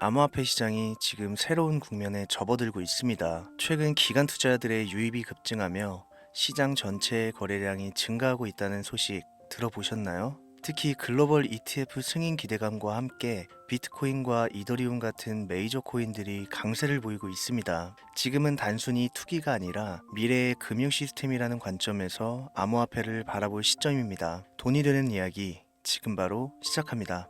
암호화폐 시장이 지금 새로운 국면에 접어들고 있습니다. 최근 기관 투자자들의 유입이 급증하며 시장 전체의 거래량이 증가하고 있다는 소식 들어보셨나요? 특히 글로벌 ETF 승인 기대감과 함께 비트코인과 이더리움 같은 메이저 코인들이 강세를 보이고 있습니다. 지금은 단순히 투기가 아니라 미래의 금융 시스템이라는 관점에서 암호화폐를 바라볼 시점입니다. 돈이 되는 이야기 지금 바로 시작합니다.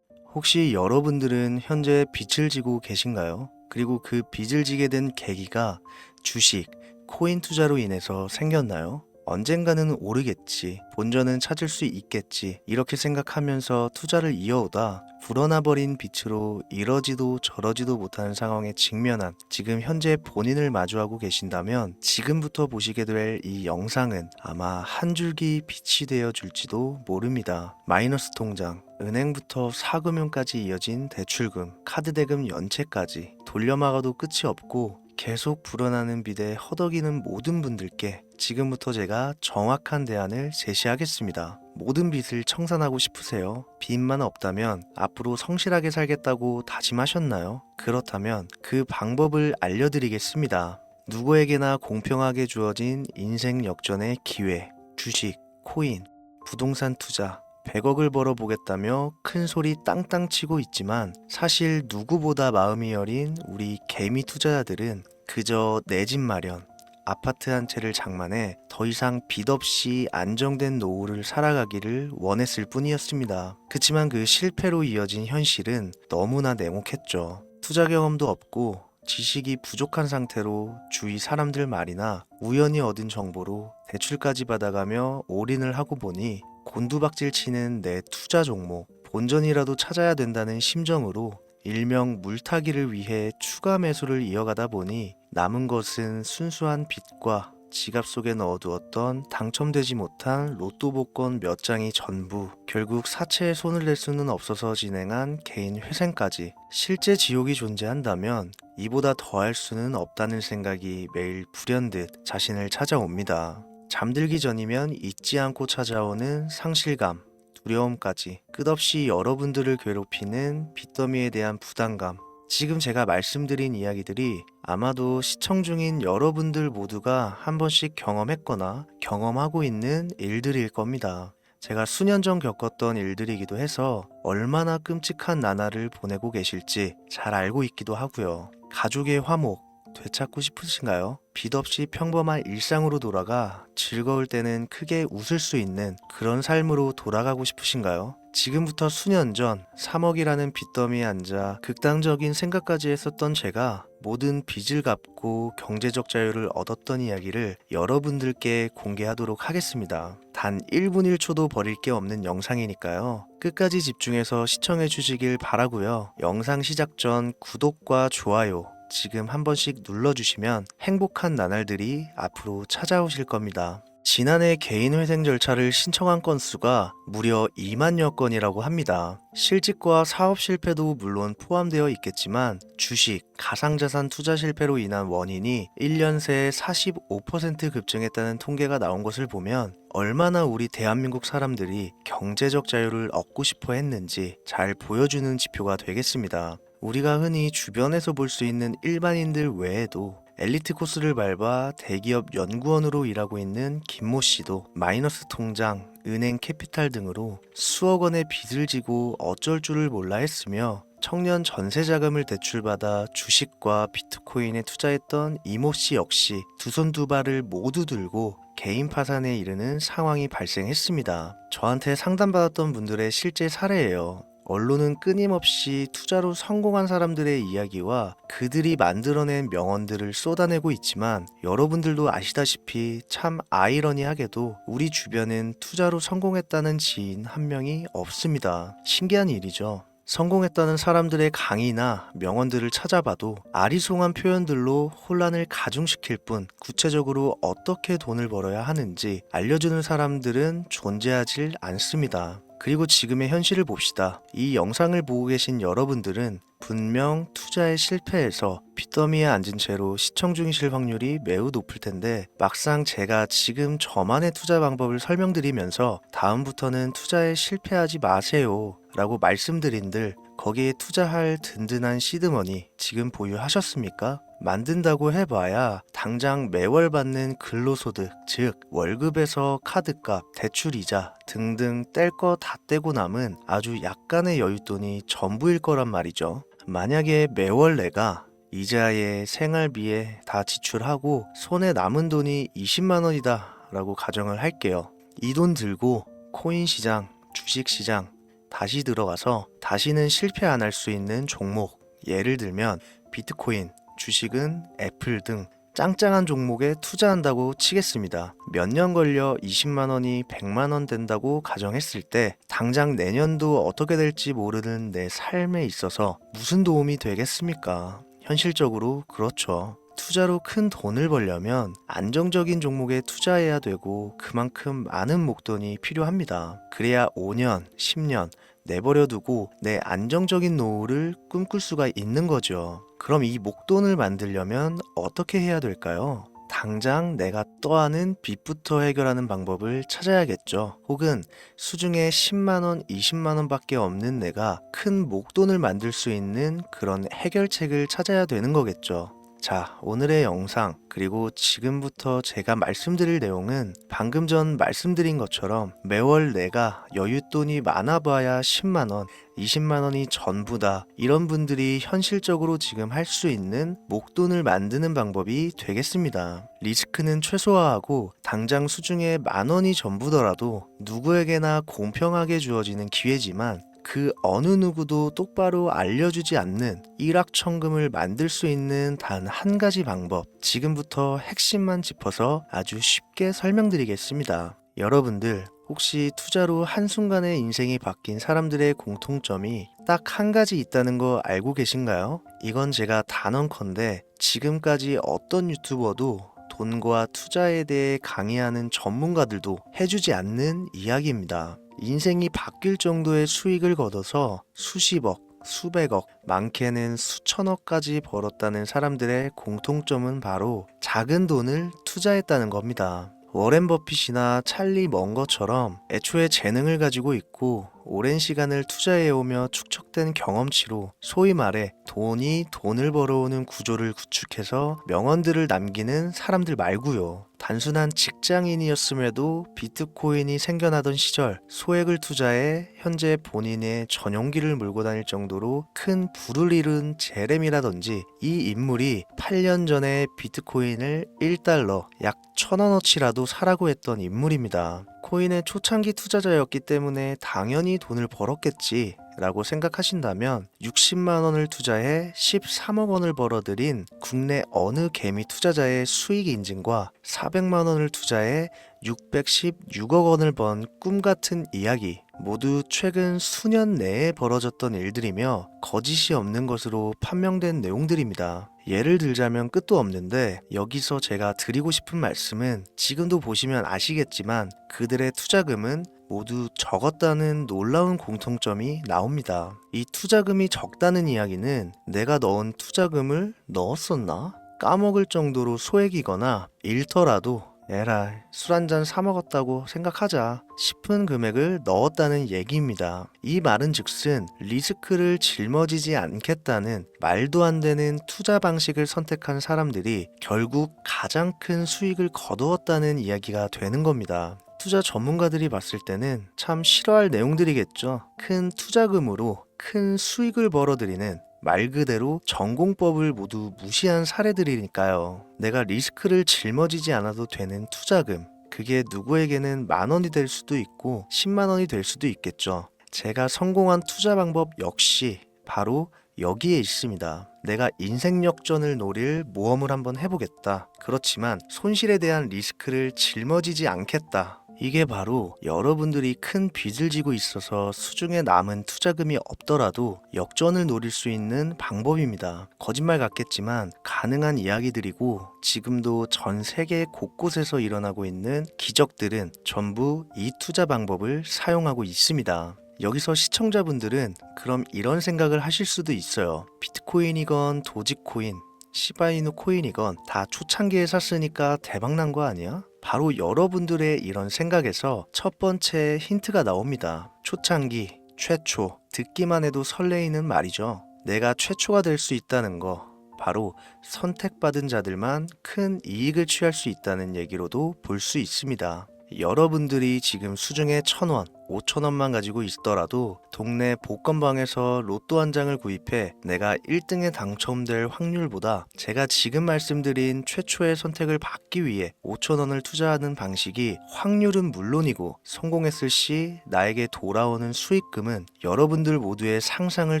혹시 여러분들은 현재 빚을 지고 계신가요? 그리고 그 빚을 지게 된 계기가 주식, 코인 투자로 인해서 생겼나요? 언젠가는 오르겠지, 본전은 찾을 수 있겠지, 이렇게 생각하면서 투자를 이어오다 불어나버린 빚으로 이러지도 저러지도 못하는 상황에 직면한 지금 현재 본인을 마주하고 계신다면 지금부터 보시게 될 이 영상은 아마 한 줄기 빛이 되어 줄지도 모릅니다. 마이너스 통장, 은행부터 사금융까지 이어진 대출금, 카드 대금 연체까지 돌려막아도 끝이 없고 계속 불어나는 빚에 허덕이는 모든 분들께 지금부터 제가 정확한 대안을 제시하겠습니다. 모든 빚을 청산하고 싶으세요? 빚만 없다면 앞으로 성실하게 살겠다고 다짐하셨나요? 그렇다면 그 방법을 알려드리겠습니다. 누구에게나 공평하게 주어진 인생 역전의 기회, 주식, 코인, 부동산 투자, 100억을 벌어보겠다며 큰 소리 땅땅 치고 있지만 사실 누구보다 마음이 여린 우리 개미 투자자들은 그저 내 집 마련, 아파트 한 채를 장만해 더 이상 빚 없이 안정된 노후를 살아가기를 원했을 뿐이었습니다. 그치만 그 실패로 이어진 현실은 너무나 냉혹했죠. 투자 경험도 없고 지식이 부족한 상태로 주위 사람들 말이나 우연히 얻은 정보로 대출까지 받아가며 올인을 하고 보니 곤두박질 치는 내 투자 종목, 본전이라도 찾아야 된다는 심정으로 일명 물타기를 위해 추가 매수를 이어가다 보니 남은 것은 순수한 빚과 지갑 속에 넣어두었던 당첨되지 못한 로또 복권 몇 장이 전부, 결국 사채에 손을 댈 수는 없어서 진행한 개인 회생까지. 실제 지옥이 존재한다면 이보다 더할 수는 없다는 생각이 매일 불현듯 자신을 찾아옵니다. 잠들기 전이면 잊지 않고 찾아오는 상실감, 두려움까지 끝없이 여러분들을 괴롭히는 빚더미에 대한 부담감. 지금 제가 말씀드린 이야기들이 아마도 시청 중인 여러분들 모두가 한 번씩 경험했거나 경험하고 있는 일들일 겁니다. 제가 수년 전 겪었던 일들이기도 해서 얼마나 끔찍한 나날을 보내고 계실지 잘 알고 있기도 하고요. 가족의 화목 되찾고 싶으신가요? 빚 없이 평범한 일상으로 돌아가 즐거울 때는 크게 웃을 수 있는 그런 삶으로 돌아가고 싶으신가요? 지금부터 수년 전 3억이라는 빚더미에 앉아 극단적인 생각까지 했었던 제가 모든 빚을 갚고 경제적 자유를 얻었던 이야기를 여러분들께 공개하도록 하겠습니다. 단 1분 1초도 버릴 게 없는 영상이니까요. 끝까지 집중해서 시청해 주시길 바라고요. 영상 시작 전 구독과 좋아요 지금 한 번씩 눌러주시면 행복한 나날들이 앞으로 찾아오실 겁니다. 지난해 개인 회생 절차를 신청한 건수가 무려 2만여 건이라고 합니다. 실직과 사업 실패도 물론 포함되어 있겠지만 주식, 가상자산 투자 실패로 인한 원인이 1년 새에 45% 급증했다는 통계가 나온 것을 보면 얼마나 우리 대한민국 사람들이 경제적 자유를 얻고 싶어 했는지 잘 보여주는 지표가 되겠습니다. 우리가 흔히 주변에서 볼 수 있는 일반인들 외에도 엘리트 코스를 밟아 대기업 연구원으로 일하고 있는 김모 씨도 마이너스 통장, 은행 캐피탈 등으로 수억 원의 빚을 지고 어쩔 줄을 몰라 했으며 청년 전세 자금을 대출받아 주식과 비트코인에 투자했던 이모 씨 역시 두 손 두 발을 모두 들고 개인 파산에 이르는 상황이 발생했습니다. 저한테 상담받았던 분들의 실제 사례예요. 언론은 끊임없이 투자로 성공한 사람들의 이야기와 그들이 만들어낸 명언들을 쏟아내고 있지만 여러분들도 아시다시피 참 아이러니하게도 우리 주변은 투자로 성공했다는 지인 한 명이 없습니다. 신기한 일이죠. 성공했다는 사람들의 강의나 명언들을 찾아봐도 아리송한 표현들로 혼란을 가중시킬 뿐 구체적으로 어떻게 돈을 벌어야 하는지 알려주는 사람들은 존재하질 않습니다. 그리고 지금의 현실을 봅시다. 이 영상을 보고 계신 여러분들은 분명 투자에 실패해서 빚더미에 앉은 채로 시청 중이실 확률이 매우 높을 텐데, 막상 제가 지금 저만의 투자 방법을 설명드리면서 다음부터는 투자에 실패하지 마세요 라고 말씀드린들, 거기에 투자할 든든한 시드머니 지금 보유하셨습니까? 만든다고 해봐야 당장 매월 받는 근로소득, 즉 월급에서 카드값, 대출이자 등등 뗄 거 다 떼고 남은 아주 약간의 여윳돈이 전부일 거란 말이죠. 만약에 매월 내가 이자에 생활비에 다 지출하고 손에 남은 돈이 20만 원이다 라고 가정을 할게요. 이 돈 들고 코인 시장, 주식 시장 다시 들어가서 다시는 실패 안 할 수 있는 종목, 예를 들면 비트코인, 주식은 애플 등 짱짱한 종목에 투자한다고 치겠습니다. 몇 년 걸려 20만 원이 100만 원 된다고 가정했을 때 당장 내년도 어떻게 될지 모르는 내 삶에 있어서 무슨 도움이 되겠습니까? 현실적으로 그렇죠. 투자로 큰 돈을 벌려면 안정적인 종목에 투자해야 되고 그만큼 많은 목돈이 필요합니다. 그래야 5년, 10년 내버려 두고 내 안정적인 노후를 꿈꿀 수가 있는 거죠. 그럼 이 목돈을 만들려면 어떻게 해야 될까요? 당장 내가 떠안은 빚부터 해결하는 방법을 찾아야겠죠. 혹은 수중에 10만원, 20만원 밖에 없는 내가 큰 목돈을 만들 수 있는 그런 해결책을 찾아야 되는 거겠죠. 자, 오늘의 영상 그리고 지금부터 제가 말씀드릴 내용은 방금 전 말씀드린 것처럼 매월 내가 여윳돈이 많아봐야 10만원, 20만원이 전부다, 이런 분들이 현실적으로 지금 할 수 있는 목돈을 만드는 방법이 되겠습니다. 리스크는 최소화하고 당장 수중에 만원이 전부더라도 누구에게나 공평하게 주어지는 기회지만 그 어느 누구도 똑바로 알려주지 않는 일확천금을 만들 수 있는 단 한 가지 방법, 지금부터 핵심만 짚어서 아주 쉽게 설명드리겠습니다. 여러분들 혹시 투자로 한순간에 인생이 바뀐 사람들의 공통점이 딱 한 가지 있다는 거 알고 계신가요? 이건 제가 단언컨대 지금까지 어떤 유튜버도 돈과 투자에 대해 강의하는 전문가들도 해주지 않는 이야기입니다. 인생이 바뀔 정도의 수익을 거둬서 수십억, 수백억, 많게는 수천억까지 벌었다는 사람들의 공통점은 바로 작은 돈을 투자했다는 겁니다. 워렌 버핏이나 찰리 먼거처럼 애초에 재능을 가지고 있고 오랜 시간을 투자해오며 축적된 경험치로 소위 말해 돈이 돈을 벌어오는 구조를 구축해서 명언들을 남기는 사람들 말고요. 단순한 직장인이었음에도 비트코인이 생겨나던 시절 소액을 투자해 현재 본인의 전용기를 몰고 다닐 정도로 큰 부를 이룬 제렘이라든지, 이 인물이 8년 전에 비트코인을 1달러 약 1,000원어치라도 사라고 했던 인물입니다. 코인의 초창기 투자자였기 때문에 당연히 돈을 벌었겠지 라고 생각하신다면 60만 원을 투자해 13억 원을 벌어들인 국내 어느 개미 투자자의 수익 인증과 400만 원을 투자해 616억 원을 번 꿈같은 이야기, 모두 최근 수년 내에 벌어졌던 일들이며 거짓이 없는 것으로 판명된 내용들입니다. 예를 들자면 끝도 없는데, 여기서 제가 드리고 싶은 말씀은 지금도 보시면 아시겠지만 그들의 투자금은 모두 적었다는 놀라운 공통점이 나옵니다. 이 투자금이 적다는 이야기는 내가 넣은 투자금을 넣었었나? 까먹을 정도로 소액이거나 잃더라도 에라이 술 한잔 사 먹었다고 생각하자 싶은 금액을 넣었다는 얘기입니다. 이 말은 즉슨 리스크를 짊어지지 않겠다는 말도 안 되는 투자 방식을 선택한 사람들이 결국 가장 큰 수익을 거두었다는 이야기가 되는 겁니다. 투자 전문가들이 봤을 때는 참 싫어할 내용들이겠죠. 큰 투자금으로 큰 수익을 벌어들이는, 말 그대로 전공법을 모두 무시한 사례들이니까요. 내가 리스크를 짊어지지 않아도 되는 투자금, 그게 누구에게는 만 원이 될 수도 있고 10만 원이 될 수도 있겠죠. 제가 성공한 투자 방법 역시 바로 여기에 있습니다. 내가 인생 역전을 노릴 모험을 한번 해보겠다. 그렇지만 손실에 대한 리스크를 짊어지지 않겠다. 이게 바로 여러분들이 큰 빚을 지고 있어서 수중에 남은 투자금이 없더라도 역전을 노릴 수 있는 방법입니다. 거짓말 같겠지만 가능한 이야기들이고 지금도 전 세계 곳곳에서 일어나고 있는 기적들은 전부 이 투자 방법을 사용하고 있습니다. 여기서 시청자분들은 그럼 이런 생각을 하실 수도 있어요. 비트코인이건 도지코인, 시바이누 코인이건 다 초창기에 샀으니까 대박난 거 아니야? 바로 여러분들의 이런 생각에서 첫 번째 힌트가 나옵니다. 초창기, 최초, 듣기만 해도 설레이는 말이죠. 내가 최초가 될 수 있다는 거, 바로 선택받은 자들만 큰 이익을 취할 수 있다는 얘기로도 볼 수 있습니다. 여러분들이 지금 수중에 1,000원, 5,000원만 가지고 있더라도 동네 복권방에서 로또 한 장을 구입해 내가 1등에 당첨될 확률보다 제가 지금 말씀드린 최초의 선택을 받기 위해 5,000원을 투자하는 방식이 확률은 물론이고 성공했을 시 나에게 돌아오는 수익금은 여러분들 모두의 상상을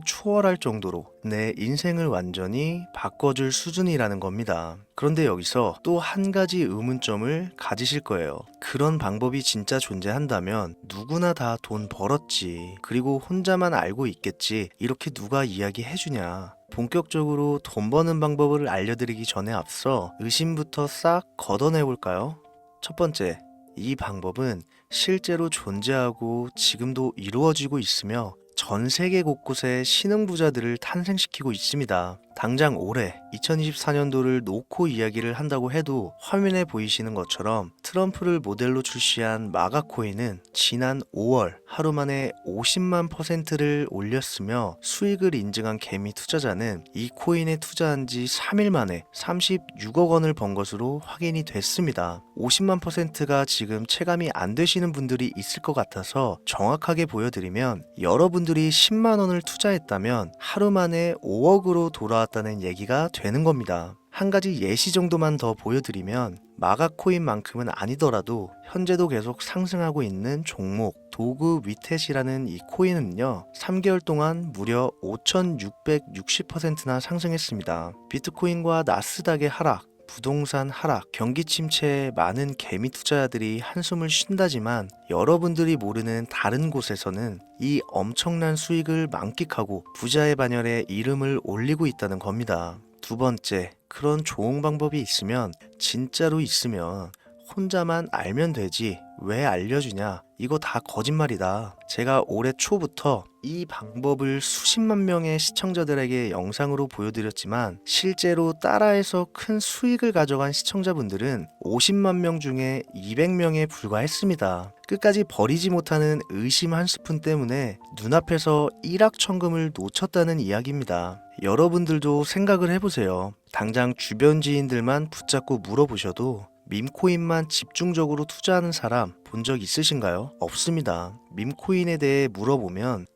초월할 정도로 내 인생을 완전히 바꿔줄 수준이라는 겁니다. 그런데 여기서 또 한 가지 의문점을 가지실 거예요. 그런 방법이 진짜 존재한다면 누구나 다 돈 벌었지. 그리고 혼자만 알고 있겠지. 이렇게 누가 이야기해주냐. 본격적으로 돈 버는 방법을 알려드리기 전에 앞서 의심부터 싹 걷어내볼까요? 첫 번째, 이 방법은 실제로 존재하고 지금도 이루어지고 있으며 전 세계 곳곳에 신흥부자들을 탄생시키고 있습니다. 당장 올해 2024년도를 놓고 이야기를 한다고 해도 화면에 보이시는 것처럼 트럼프를 모델로 출시한 마가코인은 지난 5월 하루 만에 50만 %를 올렸으며 수익을 인증한 개미 투자자는 이 코인에 투자한 지 3일 만에 36억 원을 번 것으로 확인이 됐습니다. 50만 %가 지금 체감이 안 되시는 분들이 있을 것 같아서 정확하게 보여드리면 여러분들이 10만 원을 투자했다면 하루 만에 5억으로 돌아왔다는 얘기가 되는 겁니다. 한 가지 예시 정도만 더 보여드리면 마가코인만큼은 아니더라도 현재도 계속 상승하고 있는 종목 도구 위텟이라는 이 코인은요 3개월 동안 무려 5,660%나 상승했습니다. 비트코인과 나스닥의 하락, 부동산 하락, 경기 침체에 많은 개미 투자자들이 한숨을 쉰다지만 여러분들이 모르는 다른 곳에서는 이 엄청난 수익을 만끽하고 부자의 반열에 이름을 올리고 있다는 겁니다. 두 번째, 그런 좋은 방법이 있으면 진짜로 있으면 혼자만 알면 되지 왜 알려주냐? 이거 다 거짓말이다. 제가 올해 초부터 이 방법을 수십만 명의 시청자들에게 영상으로 보여드렸지만 실제로 따라해서 큰 수익을 가져간 시청자분들은 50만 명 중에 200명에 불과했습니다. 끝까지 버리지 못하는 의심 한 스푼 때문에 눈앞에서 일확천금을 놓쳤다는 이야기입니다. 여러분들도 생각을 해보세요. 당장 주변 지인들만 붙잡고 물어보셔도 밈코인만 집중적으로 투자하는 사람 본 적 있으신가요? 없습니다. 밈코인에 대해 물어보면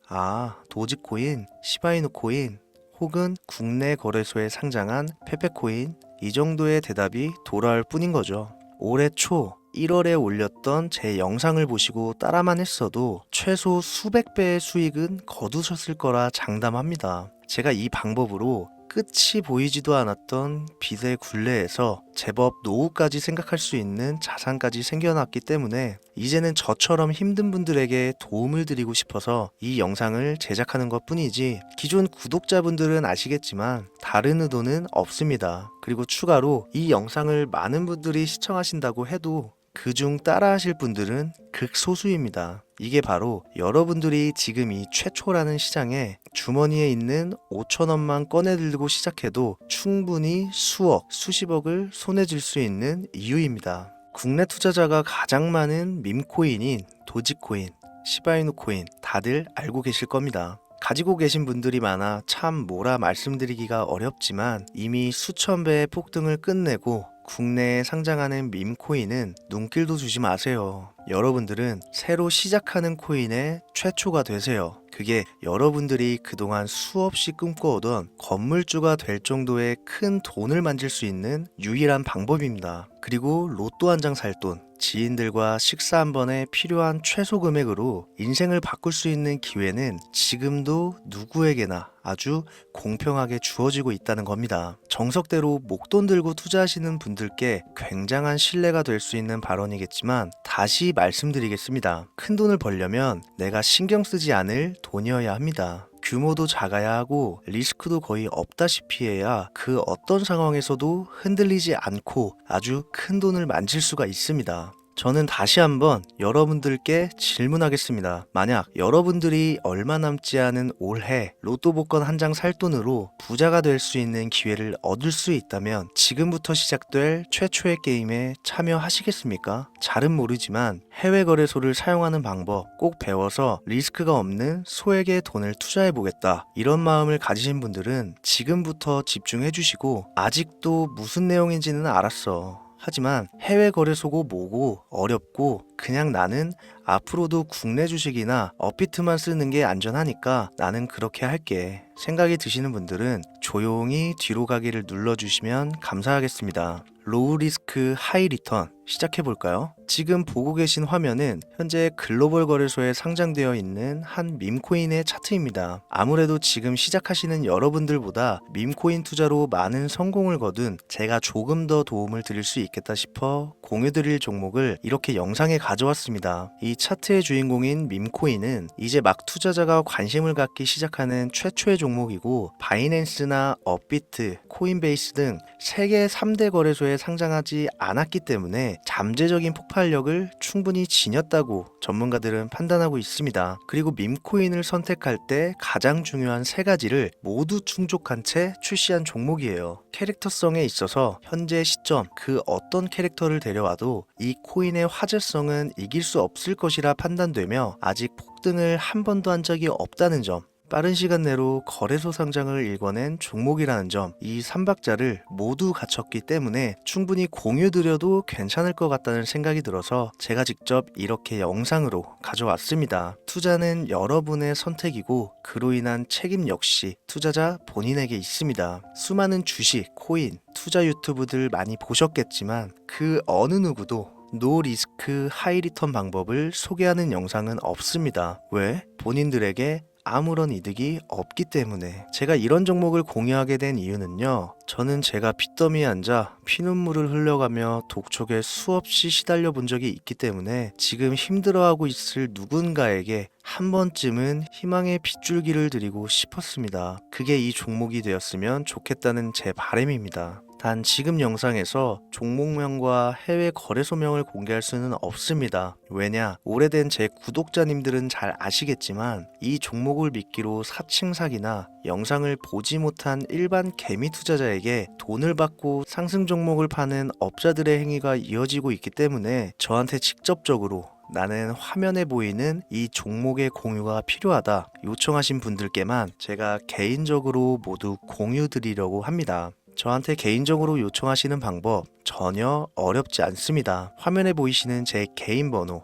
도지코인, 시바이누 코인 혹은 국내 거래소에 상장한 페페코인 이 정도의 대답이 돌아올 뿐인 거죠. 올해 초 1월에 올렸던 제 영상을 보시고 따라만 했어도 최소 수백 배의 수익은 거두셨을 거라 장담합니다. 제가 이 방법으로 끝이 보이지도 않았던 빚의 굴레에서 제법 노후까지 생각할 수 있는 자산까지 생겨났기 때문에 이제는 저처럼 힘든 분들에게 도움을 드리고 싶어서 이 영상을 제작하는 것 뿐이지 기존 구독자분들은 아시겠지만 다른 의도는 없습니다. 그리고 추가로 이 영상을 많은 분들이 시청하신다고 해도 그중 따라하실 분들은 극소수입니다. 이게 바로 여러분들이 지금 이 최초라는 시장에 주머니에 있는 5,000원만 꺼내들고 시작해도 충분히 수억, 수십억을 손에 쥘 수 있는 이유입니다. 국내 투자자가 가장 많은 밈코인인 도지코인, 시바이누 코인 다들 알고 계실 겁니다. 가지고 계신 분들이 많아 참 뭐라 말씀드리기가 어렵지만 이미 수천 배의 폭등을 끝내고 국내에 상장하는 밈코인은 눈길도 주지 마세요. 여러분들은 새로 시작하는 코인의 최초가 되세요. 그게 여러분들이 그동안 수없이 꿈꿔오던 건물주가 될 정도의 큰 돈을 만질 수 있는 유일한 방법입니다. 그리고 로또 한 장 살 돈, 지인들과 식사 한 번에 필요한 최소 금액으로 인생을 바꿀 수 있는 기회는 지금도 누구에게나 아주 공평하게 주어지고 있다는 겁니다. 정석대로 목돈 들고 투자하시는 분들께 굉장한 신뢰가 될 수 있는 발언이겠지만 다시 말씀드리겠습니다. 큰 돈을 벌려면 내가 신경 쓰지 않을 돈이어야 합니다. 규모도 작아야 하고 리스크도 거의 없다시피 해야 그 어떤 상황에서도 흔들리지 않고 아주 큰 돈을 만질 수가 있습니다. 저는 다시 한번 여러분들께 질문하겠습니다. 만약 여러분들이 얼마 남지 않은 올해 로또 복권 한 장 살 돈으로 부자가 될 수 있는 기회를 얻을 수 있다면 지금부터 시작될 최초의 게임에 참여하시겠습니까? 잘은 모르지만 해외 거래소를 사용하는 방법 꼭 배워서 리스크가 없는 소액의 돈을 투자해 보겠다. 이런 마음을 가지신 분들은 지금부터 집중해 주시고 아직도 무슨 내용인지는 알았어. 하지만 해외 거래소고 뭐고 어렵고 그냥 나는 앞으로도 국내 주식이나 업비트만 쓰는 게 안전하니까 나는 그렇게 할게 생각이 드시는 분들은 조용히 뒤로 가기를 눌러주시면 감사하겠습니다. 로우 리스크 하이 리턴 시작해 볼까요? 지금 보고 계신 화면은 현재 글로벌 거래소에 상장되어 있는 한 밈코인의 차트입니다. 아무래도 지금 시작하시는 여러분들보다 밈코인 투자로 많은 성공을 거둔 제가 조금 더 도움을 드릴 수 있겠다 싶어 공유 드릴 종목을 이렇게 영상에 가져왔습니다. 이 차트의 주인공인 밈코인은 이제 막 투자자가 관심을 갖기 시작하는 최초의 종목이고 바이낸스나 업비트, 코인베이스 등 세계 3대 거래소에 상장하지 않았기 때문에 잠재적인 폭발력을 충분히 지녔다고 전문가들은 판단하고 있습니다. 그리고 밈코인을 선택할 때 가장 중요한 세 가지를 모두 충족한 채 출시한 종목이에요. 캐릭터성에 있어서 현재 시점 그 어떤 캐릭터를 데려와도 이 코인의 화제성은 이길 수 없을 것이라 판단되며 아직 폭등을 한 번도 한 적이 없다는 점, 빠른 시간 내로 거래소 상장을 일궈낸 종목이라는 점, 이 3박자를 모두 갖췄기 때문에 충분히 공유드려도 괜찮을 것 같다는 생각이 들어서 제가 직접 이렇게 영상으로 가져왔습니다. 투자는 여러분의 선택이고 그로 인한 책임 역시 투자자 본인에게 있습니다. 수많은 주식, 코인, 투자 유튜브들 많이 보셨겠지만 그 어느 누구도 노 리스크 하이 리턴 방법을 소개하는 영상은 없습니다. 왜? 본인들에게 아무런 이득이 없기 때문에. 제가 이런 종목을 공유하게 된 이유는요, 저는 제가 빚더미에 앉아 피눈물을 흘려가며 독촉에 수없이 시달려 본 적이 있기 때문에 지금 힘들어하고 있을 누군가에게 한 번쯤은 희망의 빗줄기를 드리고 싶었습니다. 그게 이 종목이 되었으면 좋겠다는 제 바람입니다. 단 지금 영상에서 종목명과 해외 거래소명을 공개할 수는 없습니다. 왜냐? 오래된 제 구독자님들은 잘 아시겠지만 이 종목을 미끼로 사칭 사기나 영상을 보지 못한 일반 개미 투자자에게 돈을 받고 상승 종목을 파는 업자들의 행위가 이어지고 있기 때문에 저한테 직접적으로 나는 화면에 보이는 이 종목의 공유가 필요하다 요청하신 분들께만 제가 개인적으로 모두 공유 드리려고 합니다. 저한테 개인적으로 요청하시는 방법 전혀 어렵지 않습니다. 화면에 보이시는 제 개인 번호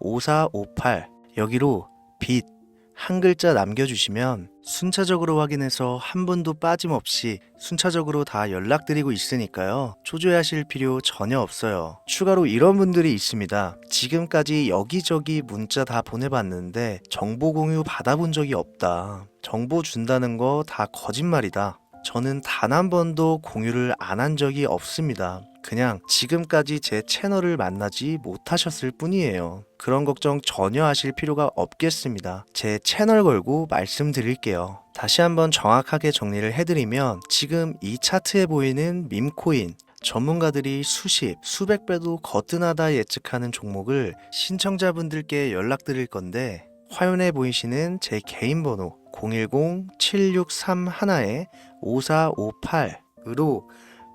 010-7631-5458 여기로 빚 한 글자 남겨주시면 순차적으로 확인해서 한 분도 빠짐없이 순차적으로 다 연락드리고 있으니까요. 초조해하실 필요 전혀 없어요. 추가로 이런 분들이 있습니다. 지금까지 여기저기 문자 다 보내봤는데 정보 공유 받아본 적이 없다. 정보 준다는 거 다 거짓말이다. 저는 단 한 번도 공유를 안 한 적이 없습니다. 그냥 지금까지 제 채널을 만나지 못하셨을 뿐이에요. 그런 걱정 전혀 하실 필요가 없겠습니다. 제 채널 걸고 말씀드릴게요. 다시 한번 정확하게 정리를 해드리면 지금 이 차트에 보이는 밈코인 전문가들이 수십, 수백 배도 거뜬하다 예측하는 종목을 신청자분들께 연락드릴 건데 화면에 보이시는 제 개인 번호 010-7631-5458으로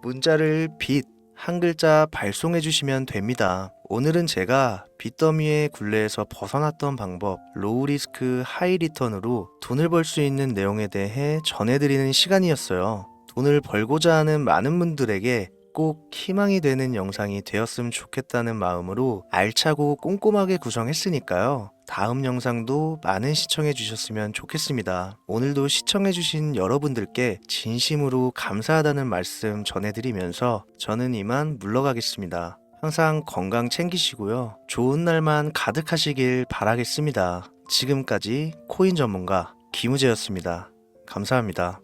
문자를 빚 한 글자 발송해 주시면 됩니다. 오늘은 제가 빚더미의 굴레에서 벗어났던 방법, 로우 리스크 하이 리턴으로 돈을 벌 수 있는 내용에 대해 전해드리는 시간이었어요. 돈을 벌고자 하는 많은 분들에게 꼭 희망이 되는 영상이 되었으면 좋겠다는 마음으로 알차고 꼼꼼하게 구성했으니까요. 다음 영상도 많은 시청해 주셨으면 좋겠습니다. 오늘도 시청해 주신 여러분들께 진심으로 감사하다는 말씀 전해드리면서 저는 이만 물러가겠습니다. 항상 건강 챙기시고요. 좋은 날만 가득하시길 바라겠습니다. 지금까지 코인 전문가 김우재였습니다. 감사합니다.